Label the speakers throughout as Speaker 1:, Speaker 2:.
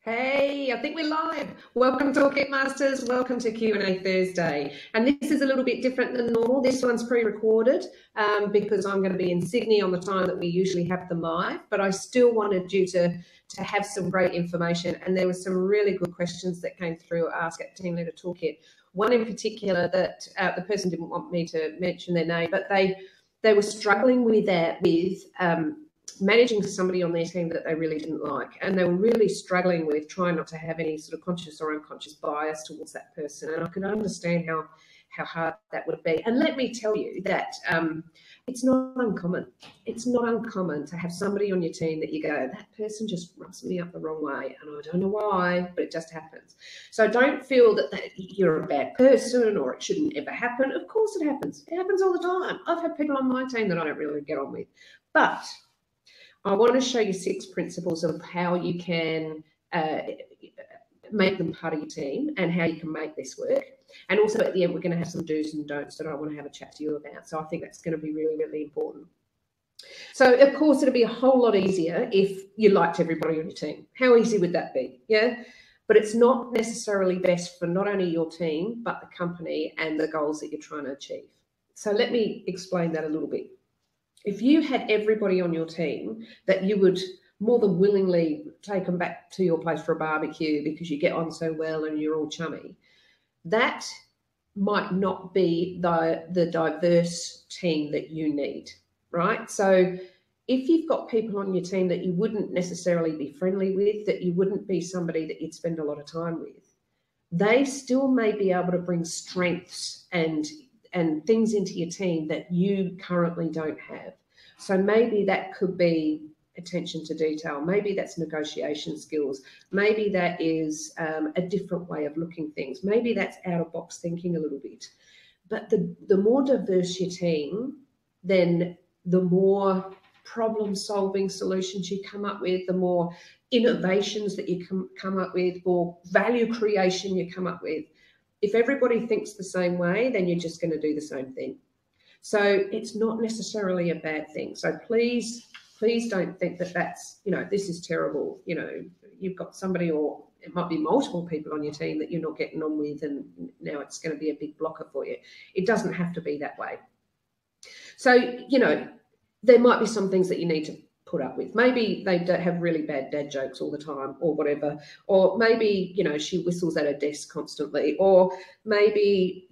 Speaker 1: Hey, I think we're live. Welcome Toolkit Masters. Welcome to Q&A Thursday. And this is a little bit different than normal. This one's pre-recorded because I'm going to be in Sydney on the time that we usually have them live. But I still wanted you to have some great information. And there were some really good questions that came through Ask at Team Leader Toolkit. One in particular that the person didn't want me to mention their name, but they were struggling with that, managing somebody on their team that they really didn't like, and they were really struggling with trying not to have any sort of conscious or unconscious bias towards that person. And I could understand how hard that would be. And let me tell you that it's not uncommon. It's not uncommon to have somebody on your team that you go, that person just rubs me up the wrong way, and I don't know why, but it just happens. So don't feel that you're a bad person or it shouldn't ever happen. Of course it happens. It happens all the time. I've had people on my team that I don't really get on with, but I want to show you 6 principles of how you can make them part of your team and how you can make this work. And also at the end, we're going to have some do's and don'ts that I want to have a chat to you about. So I think that's going to be really, really important. So, of course, it'll be a whole lot easier if you liked everybody on your team. How easy would that be? Yeah. But it's not necessarily best for not only your team, but the company and the goals that you're trying to achieve. So let me explain that a little bit. If you had everybody on your team that you would more than willingly take them back to your place for a barbecue because you get on so well and you're all chummy, that might not be the diverse team that you need, right? So if you've got people on your team that you wouldn't necessarily be friendly with, that you wouldn't be somebody that you'd spend a lot of time with, they still may be able to bring strengths and things into your team that you currently don't have. So maybe that could be attention to detail. Maybe that's negotiation skills. Maybe that is a different way of looking at things. Maybe that's out-of-box thinking a little bit. But the more diverse your team, then the more problem-solving solutions you come up with, the more innovations that you come up with, or value creation you come up with. If everybody thinks the same way, then you're just going to do the same thing. So it's not necessarily a bad thing. So please don't think that that's, this is terrible. You've got somebody, or it might be multiple people on your team that you're not getting on with, and now it's going to be a big blocker for you. It doesn't have to be that way. So, there might be some things that you need to put up with. Maybe they don't have really bad dad jokes all the time or whatever, or maybe she whistles at her desk constantly, or maybe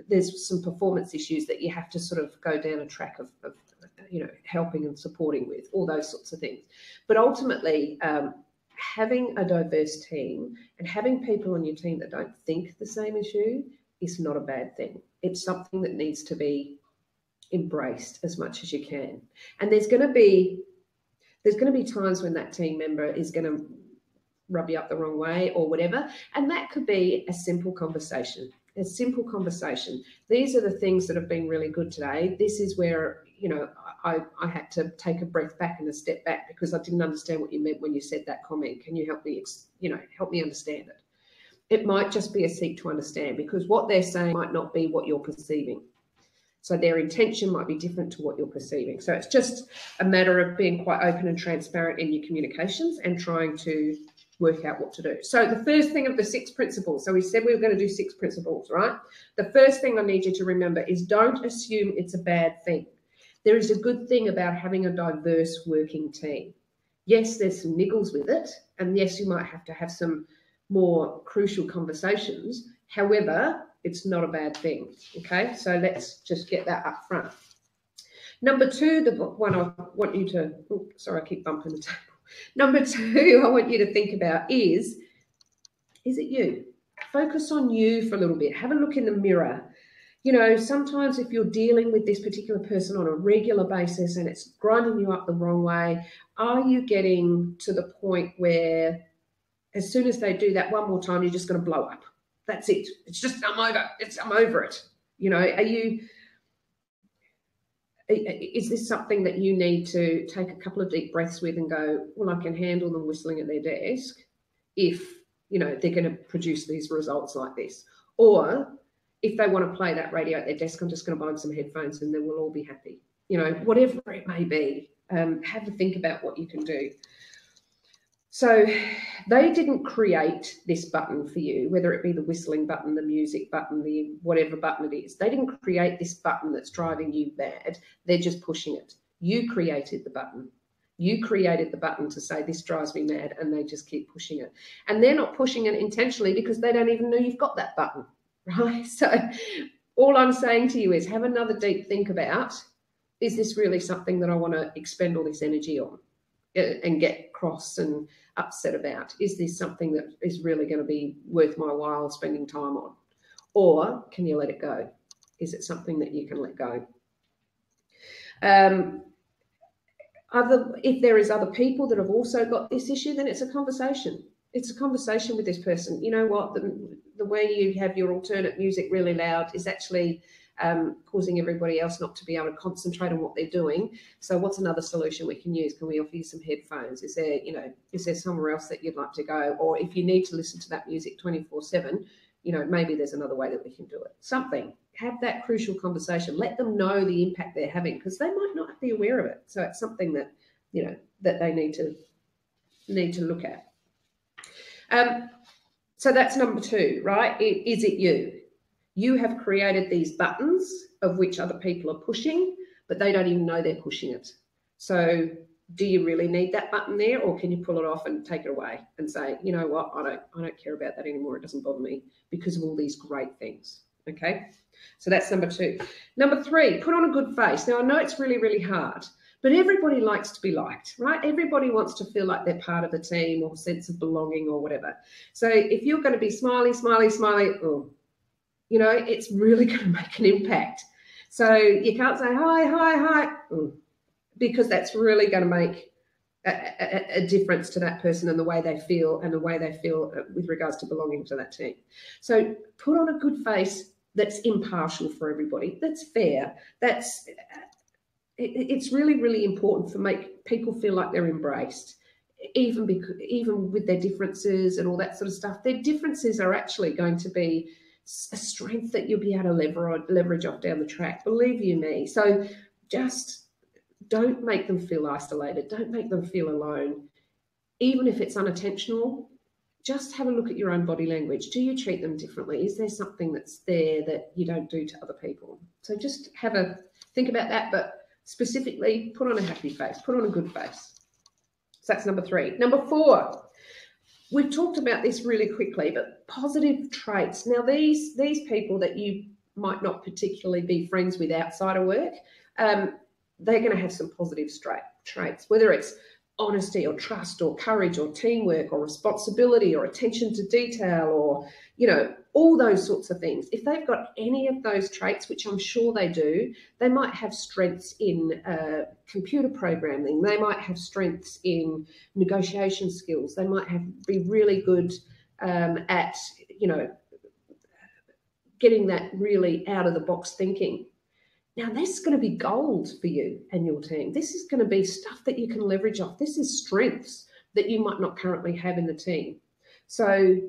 Speaker 1: there's some performance issues that you have to sort of go down a track of helping and supporting with, all those sorts of things. But ultimately, having a diverse team and having people on your team that don't think the same as you is not a bad thing. It's something that needs to be embraced as much as you can. And there's going to be times when that team member is going to rub you up the wrong way or whatever, and that could be a simple conversation. These are the things that have been really good today. This is where I had to take a breath back and a step back because I didn't understand what you meant when you said that comment. Can you help me help me understand it? It might just be a seek to understand, because what they're saying might not be what you're perceiving. So their intention might be different to what you're perceiving. So it's just a matter of being quite open and transparent in your communications and trying to work out what to do. So the first thing of the 6 principles, so we said we were going to do 6 principles, right? The first thing I need you to remember is don't assume it's a bad thing. There is a good thing about having a diverse working team. Yes, there's some niggles with it, and yes, you might have to have some more crucial conversations. However, it's not a bad thing, okay? So let's just get that up front. Number 2, the one I want you to, I keep bumping the table. Number 2 I want you to think about is it you? Focus on you for a little bit. Have a look in the mirror. Sometimes if you're dealing with this particular person on a regular basis and it's grinding you up the wrong way, are you getting to the point where as soon as they do that one more time, you're just going to blow up? That's it. It's just, I'm over it. Is this something that you need to take a couple of deep breaths with and go, well, I can handle them whistling at their desk if, they're going to produce these results like this? Or if they want to play that radio at their desk, I'm just going to buy them some headphones and then we'll all be happy. Whatever it may be, have a think about what you can do. So they didn't create this button for you, whether it be the whistling button, the music button, the whatever button it is. They didn't create this button that's driving you mad. They're just pushing it. You created the button. You created the button to say, this drives me mad, and they just keep pushing it. And they're not pushing it intentionally because they don't even know you've got that button, right? So all I'm saying to you is have another deep think about, is this really something that I want to expend all this energy on and get cross and upset about? Is this something that is really going to be worth my while spending time on? Or can you let it go? Is it something that you can let go? If there is other people that have also got this issue, then it's a conversation. It's a conversation with this person. You know what? The way you have your alternate music really loud is actually causing everybody else not to be able to concentrate on what they're doing. So what's another solution we can use? Can we offer you some headphones? Is there somewhere else that you'd like to go? Or if you need to listen to that music 24/7, maybe there's another way that we can do it. Something. Have that crucial conversation. Let them know the impact they're having, because they might not be aware of it. So it's something that, that they need to look at. So that's number 2, right? Is it you? You have created these buttons of which other people are pushing, but they don't even know they're pushing it. So do you really need that button there, or can you pull it off and take it away and say, you know what, I don't care about that anymore. It doesn't bother me because of all these great things. Okay, so that's number 2. Number 3, put on a good face. Now, I know it's really, really hard, but everybody likes to be liked, right? Everybody wants to feel like they're part of the team or sense of belonging or whatever. So if you're going to be smiley, smiley, smiley, it's really going to make an impact. So you can't say hi, hi, hi, because that's really going to make a difference to that person and the way they feel with regards to belonging to that team. So put on a good face that's impartial for everybody, that's fair, it's really, really important to make people feel like they're embraced, even with their differences and all that sort of stuff. Their differences are actually going to be a strength that you'll be able to leverage off down the track, believe you me. So just don't make them feel isolated. Don't make them feel alone. Even if it's unintentional, just have a look at your own body language. Do you treat them differently? Is there something that's there that you don't do to other people? So just have a think about that, but specifically put on a happy face, put on a good face. So that's number 3. Number 4, we've talked about this really quickly, but positive traits. Now, these people that you might not particularly be friends with outside of work, they're going to have some positive traits, whether it's honesty or trust or courage or teamwork or responsibility or attention to detail or, all those sorts of things. If they've got any of those traits, which I'm sure they do, they might have strengths in computer programming. They might have strengths in negotiation skills. They might be really good at, getting that really out of the box thinking. Now, this is going to be gold for you and your team. This is going to be stuff that you can leverage off. This is strengths that you might not currently have in the team. So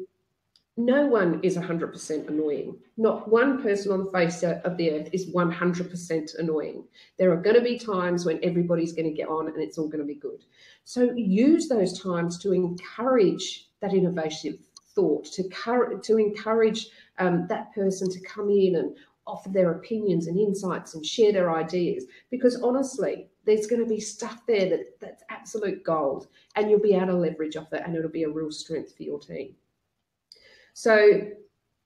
Speaker 1: no one is 100% annoying. Not one person on the face of the earth is 100% annoying. There are going to be times when everybody's going to get on and it's all going to be good. So use those times to encourage that innovative thought, to encourage that person to come in and offer their opinions and insights and share their ideas, because honestly, there's going to be stuff there that's absolute gold, and you'll be able to leverage off that, and it'll be a real strength for your team. So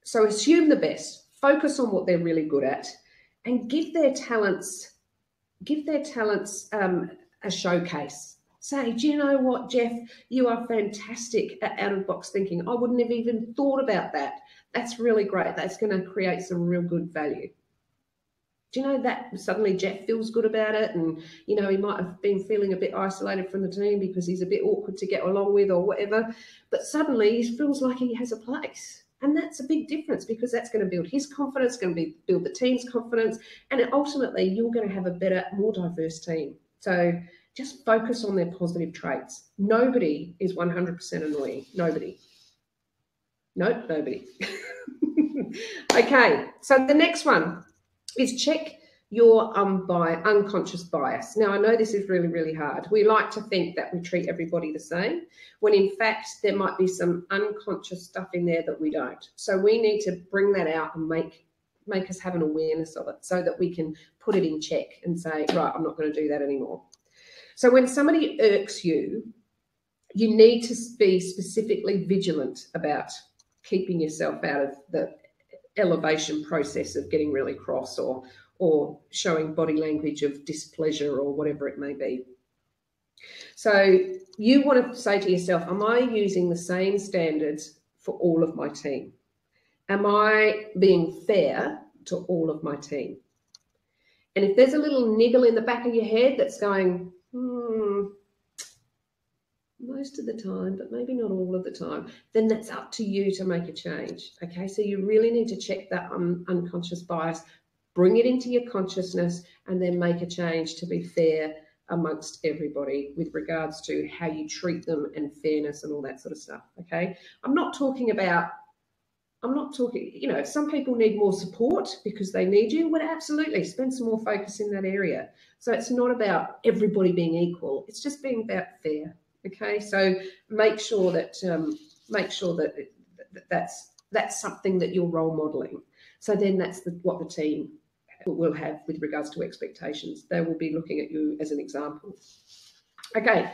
Speaker 1: assume the best, focus on what they're really good at, and give their talents a showcase. Say, do you know what, Jeff, you are fantastic at out-of-the-box thinking. I wouldn't have even thought about that. That's really great. That's going to create some real good value. Do you know that suddenly Jeff feels good about it, and, he might have been feeling a bit isolated from the team because he's a bit awkward to get along with or whatever, but suddenly he feels like he has a place. And that's a big difference, because that's going to build his confidence, going to build the team's confidence, and ultimately you're going to have a better, more diverse team. So just focus on their positive traits. Nobody is 100% annoying. Nobody. Nope, nobody. Okay, so the next one is check your unconscious bias. Now, I know this is really, really hard. We like to think that we treat everybody the same, when in fact there might be some unconscious stuff in there that we don't. So we need to bring that out and make us have an awareness of it so that we can put it in check and say, right, I'm not going to do that anymore. So when somebody irks you, you need to be specifically vigilant about keeping yourself out of the elevation process of getting really cross or showing body language of displeasure or whatever it may be. So you want to say to yourself, am I using the same standards for all of my team? Am I being fair to all of my team? And if there's a little niggle in the back of your head that's going, most of the time, but maybe not all of the time, then that's up to you to make a change. Okay, so you really need to check that unconscious bias, bring it into your consciousness, and then make a change to be fair amongst everybody with regards to how you treat them and fairness and all that sort of stuff. Okay, I'm not talking, you know, some people need more support because they need you. Well, absolutely, spend some more focus in that area. So it's not about everybody being equal. It's just being about fair. Okay, so make sure that that's something that you're role modeling. So then that's what the team will have with regards to expectations. They will be looking at you as an example. Okay,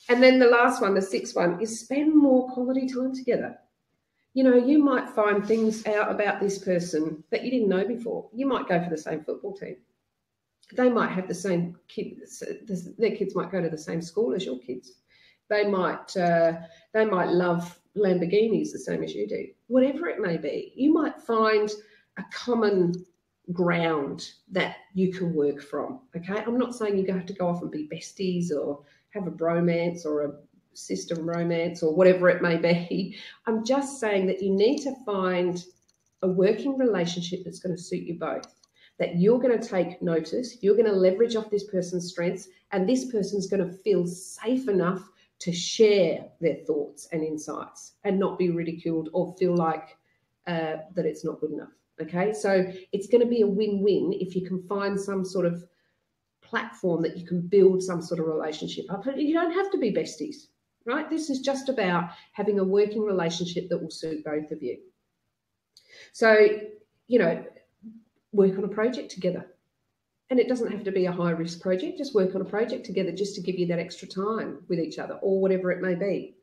Speaker 1: and then the last one, the sixth one, is spend more quality time together. You know, you might find things out about this person that you didn't know before. You might go for the same football team. They might have the same kids. Their kids might go to the same school as your kids. They might love Lamborghinis the same as you do. Whatever it may be, you might find a common ground that you can work from. Okay, I'm not saying you have to go off and be besties or have a bromance or a sister romance or whatever it may be. I'm just saying that you need to find a working relationship that's going to suit you both, that you're going to take notice, you're going to leverage off this person's strengths, and this person's going to feel safe enough to share their thoughts and insights and not be ridiculed or feel like that it's not good enough. Okay, so it's going to be a win-win if you can find some sort of platform that you can build some sort of relationship up. You don't have to be besties, right? This is just about having a working relationship that will suit both of you. So, you know, work on a project together. And it doesn't have to be a high-risk project. Just work on a project together just to give you that extra time with each other or whatever it may be.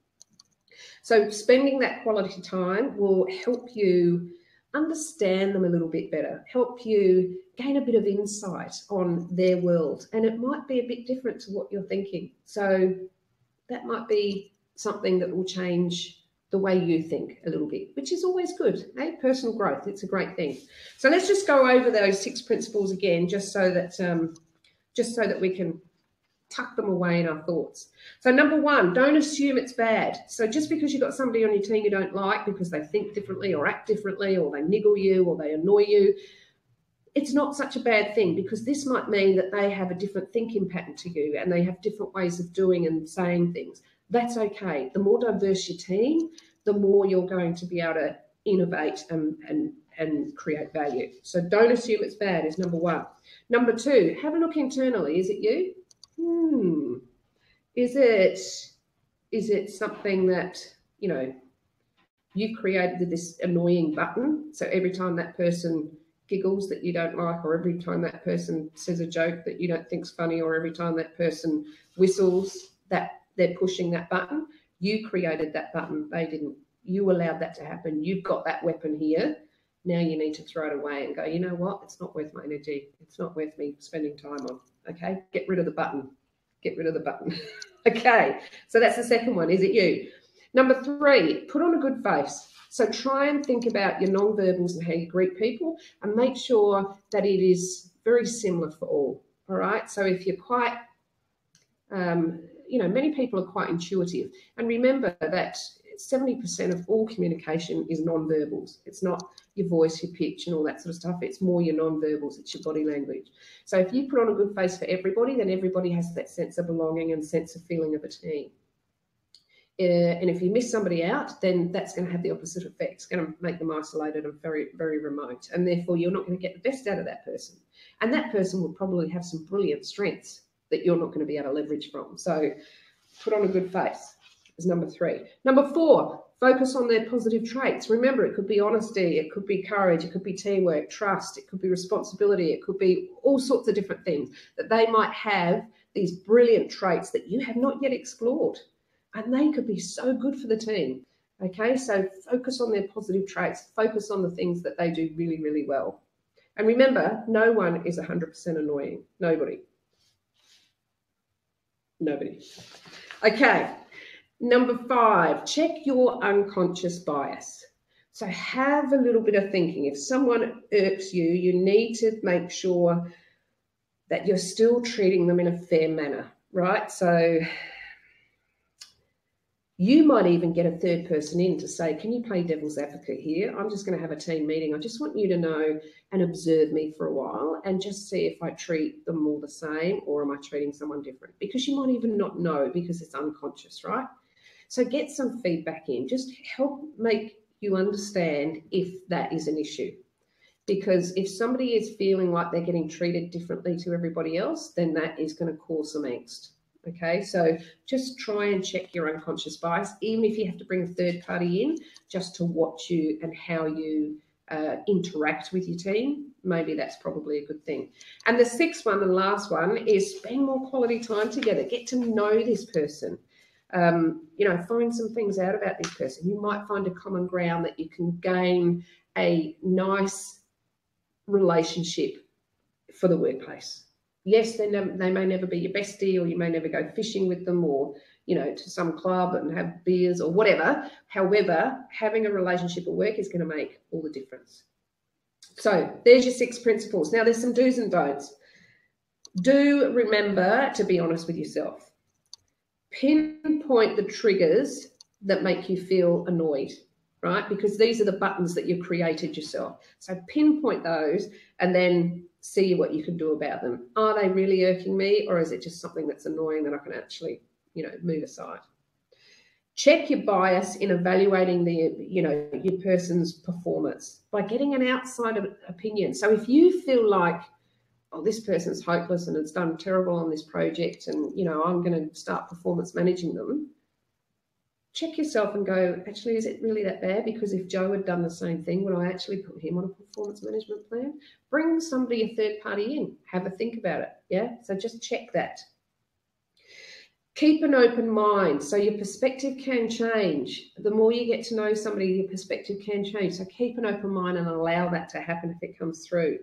Speaker 1: So spending that quality time will help you understand them a little bit better, help you gain a bit of insight on their world. And it might be a bit different to what you're thinking. So that might be something that will change the way you think a little bit, which is always good. Personal growth, it's a great thing. So let's just go over those 6 principles again, just so that we can tuck them away in our thoughts. So number 1, don't assume it's bad. So just because you've got somebody on your team you don't like because they think differently or act differently or they niggle you or they annoy you, it's not such a bad thing, because this might mean that they have a different thinking pattern to you and they have different ways of doing and saying things. That's okay. The more diverse your team, the more you're going to be able to innovate and create value. So don't assume it's bad is number 1. Number 2, have a look internally. Is it you? Is it something that, you know, you created this annoying button, so every time that person giggles that you don't like, or every time that person says a joke that you don't think's funny, or every time that person whistles, that they're pushing that button? You created that button. They didn't. You allowed that to happen. You've got that weapon here. Now you need to throw it away and go, you know what? It's not worth my energy. It's not worth me spending time on. Okay, get rid of the button. Get rid of the button. Okay, so that's the second one. Is it you? Number 3, put on a good face. So try and think about your non-verbals and how you greet people, and make sure that it is very similar for all. All right, so if you're quite, you know, many people are quite intuitive. And remember that 70% of all communication is non-verbals. It's not your voice, your pitch and all that sort of stuff. It's more your non-verbals. It's your body language. So if you put on a good face for everybody, then everybody has that sense of belonging and sense of feeling of a team. And if you miss somebody out, then that's going to have the opposite effect. It's going to make them isolated and very, very remote. And therefore, you're not going to get the best out of that person. And that person will probably have some brilliant strengths that you're not going to be able to leverage from. So put on a good face is number 3. Number 4, focus on their positive traits. Remember, it could be honesty, it could be courage, it could be teamwork, trust, it could be responsibility, it could be all sorts of different things that they might have, these brilliant traits that you have not yet explored. And they could be so good for the team. Okay, so focus on their positive traits, focus on the things that they do really, really well. And remember, no one is 100% annoying. Nobody. Okay, number 5, check your unconscious bias. So have a little bit of thinking. If someone irks you, you need to make sure that you're still treating them in a fair manner, right? So you might even get a third person in to say, can you play devil's advocate here? I'm just going to have a team meeting. I just want you to know and observe me for a while and just see if I treat them all the same or am I treating someone different? Because you might even not know because it's unconscious, right? So get some feedback in. Just help make you understand if that is an issue. Because if somebody is feeling like they're getting treated differently to everybody else, then that is going to cause some angst. Okay, so just try and check your unconscious bias, even if you have to bring a third party in just to watch you and how you interact with your team. Maybe that's probably a good thing. And the 6th one and last one is spend more quality time together. Get to know this person. You know, find some things out about this person. You might find a common ground that you can gain a nice relationship for the workplace. Yes, they may never be your bestie, or you may never go fishing with them, or, you know, to some club and have beers or whatever. However, having a relationship at work is going to make all the difference. So there's your 6 principles. Now there's some do's and don'ts. Do remember to be honest with yourself. Pinpoint the triggers that make you feel annoyed, right? Because these are the buttons that you've created yourself. So pinpoint those and then see what you can do about them. Are they really irking me, or is it just something that's annoying that I can actually, you know, move aside? Check your bias in evaluating the, you know, your person's performance by getting an outside opinion. So if you feel like, oh, this person's hopeless and it's done terrible on this project and, you know, I'm going to start performance managing them, check yourself and go, actually, is it really that bad? Because if Joe had done the same thing, would I actually put him on a performance management plan? Bring somebody, a third party in, have a think about it, yeah? So just check that. Keep an open mind. So your perspective can change. The more you get to know somebody, your perspective can change. So keep an open mind and allow that to happen if it comes through.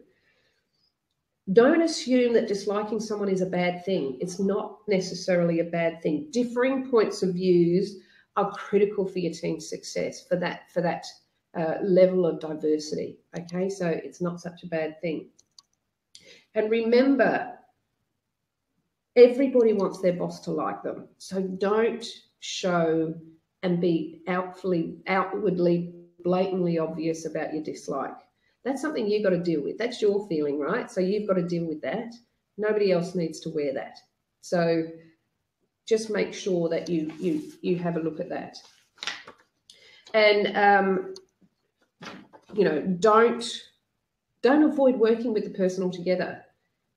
Speaker 1: Don't assume that disliking someone is a bad thing. It's not necessarily a bad thing. Differing points of views are critical for your team's success, for that level of diversity, okay? So it's not such a bad thing. And remember, everybody wants their boss to like them. So don't show and be outwardly, blatantly obvious about your dislike. That's something you've got to deal with. That's your feeling, right? So you've got to deal with that. Nobody else needs to wear that. So just make sure that you have a look at that. And, you know, don't avoid working with the person altogether,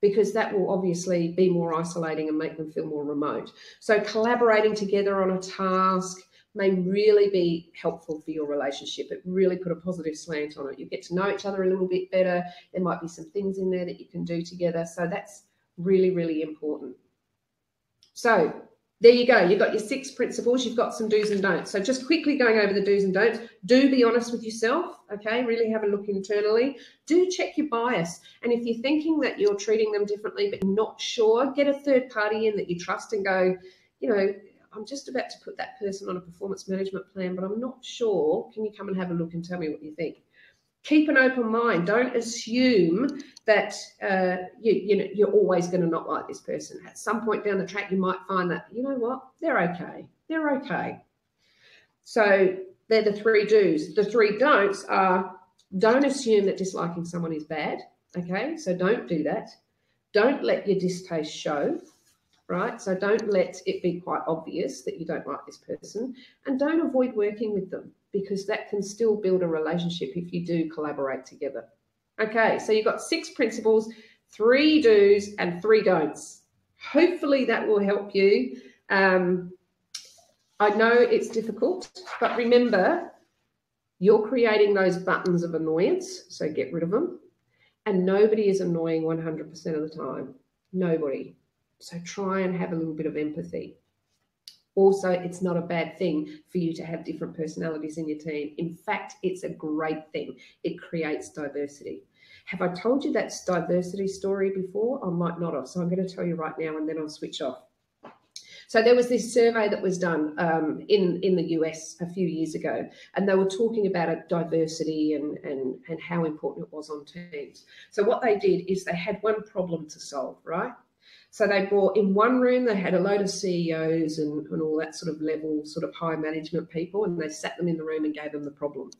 Speaker 1: because that will obviously be more isolating and make them feel more remote. So collaborating together on a task may really be helpful for your relationship. It really put a positive slant on it. You get to know each other a little bit better. There might be some things in there that you can do together. So that's really, really important. So there you go. You've got your 6 principles. You've got some do's and don'ts. So just quickly going over the do's and don'ts. Do be honest with yourself, okay? Really have a look internally. Do check your bias. And if you're thinking that you're treating them differently but not sure, get a third party in that you trust and go, you know, I'm just about to put that person on a performance management plan, but I'm not sure. Can you come and have a look and tell me what you think? Keep an open mind. Don't assume that you're always going to not like this person. At some point down the track, you might find that, you know what, they're okay. They're okay. So they're the 3 do's. The 3 don'ts are, don't assume that disliking someone is bad. Okay, so don't do that. Don't let your distaste show. right? So don't let it be quite obvious that you don't like this person, and don't avoid working with them, because that can still build a relationship if you do collaborate together. Okay, so you've got 6 principles, 3 do's and 3 don'ts. Hopefully that will help you. I know it's difficult, but remember, you're creating those buttons of annoyance, so get rid of them. And nobody is annoying 100% of the time. Nobody. So try and have a little bit of empathy. Also, it's not a bad thing for you to have different personalities in your team. In fact, it's a great thing. It creates diversity. Have I told you that diversity story before? I might not have, so I'm going to tell you right now and then I'll switch off. So there was this survey that was done in the US a few years ago, and they were talking about diversity and how important it was on teams. So what they did is they had one problem to solve, right? So they brought in one room, they had a load of CEOs and all that sort of level, sort of high management people, and they sat them in the room and gave them the problem.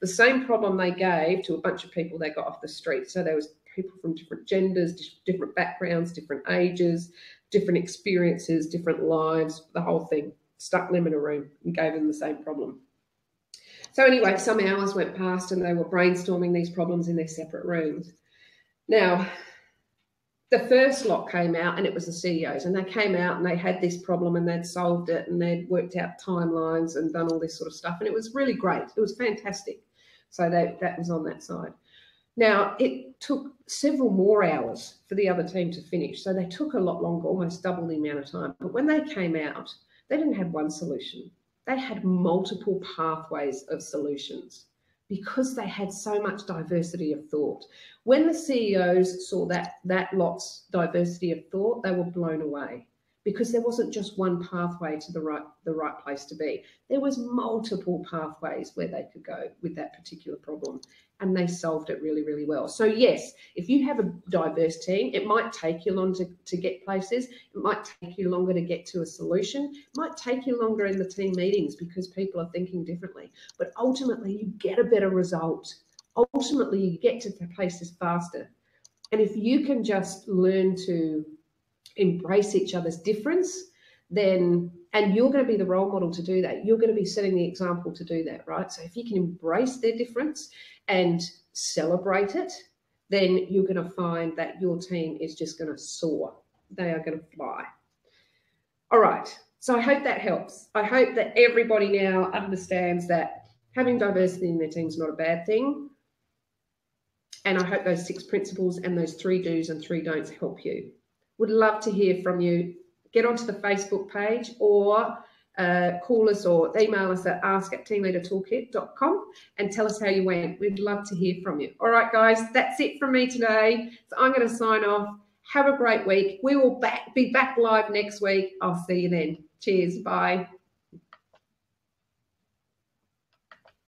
Speaker 1: The same problem they gave to a bunch of people they got off the street. So there was people from different genders, different backgrounds, different ages, different experiences, different lives, the whole thing. Stuck them in a room and gave them the same problem. So anyway, some hours went past and they were brainstorming these problems in their separate rooms. Now, the first lot came out and it was the CEOs, and they came out and they had this problem and they'd solved it and they'd worked out timelines and done all this sort of stuff, and it was really great. It was fantastic. So that was on that side. Now, it took several more hours for the other team to finish, so they took a lot longer, almost double the amount of time. But when they came out, they didn't have one solution. They had multiple pathways of solutions because they had so much diversity of thought. When the CEOs saw that lot's diversity of thought, they were blown away, because there wasn't just one pathway to the right place to be. There was multiple pathways where they could go with that particular problem, and they solved it really, really well. So yes, if you have a diverse team, it might take you long to get places. It might take you longer to get to a solution. It might take you longer in the team meetings because people are thinking differently. But ultimately, you get a better result. Ultimately, you get to the places faster. And if you can just learn to embrace each other's difference, and you're going to be the role model to do that. You're going to be setting the example to do that, right? So if you can embrace their difference and celebrate it, then you're going to find that your team is just going to soar. They are going to fly. All right. So I hope that helps. I hope that everybody now understands that having diversity in their team is not a bad thing. And I hope those 6 principles and those 3 do's and 3 don'ts help you. Would love to hear from you. Get onto the Facebook page or call us or email us at ask@teamleadertoolkit.com and tell us how you went. We'd love to hear from you. All right, guys, that's it from me today. So I'm going to sign off. Have a great week. We will be back live next week. I'll see you then. Cheers. Bye.